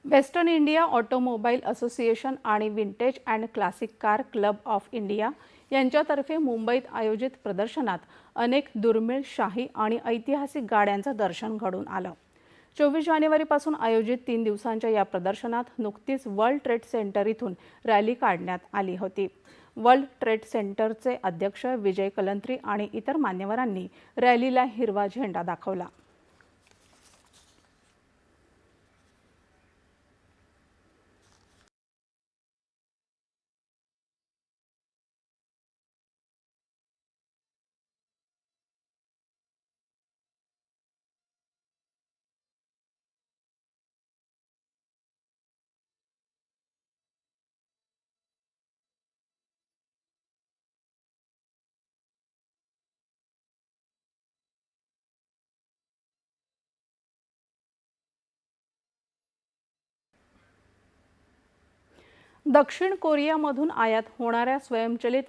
Western India automobile association आणि vintage and classic car club of India यांच्यातर्फे मुंबईत आयोजित प्रदर्शनात अनेक दुर्मिळ शाही आणि ऐतिहासिक गाड्यांचं दर्शन घडून आलं। 24 जानेवारीपासून आयोजित 3 दिवसांच्या या प्रदर्शनात नुकतीच वर्ल्ड ट्रेड सेंटर इथून रॅली काढण्यात आली होती। वर्ल्ड ट्रेड सेंटरचे अध्यक्ष विजय कलंत्री आणि इतर मान्यवरांनी रॅलीला हिरवा झेंडा दाखवला। दक्षिण कोरियामधून आयात होणाऱ्या स्वयंचलित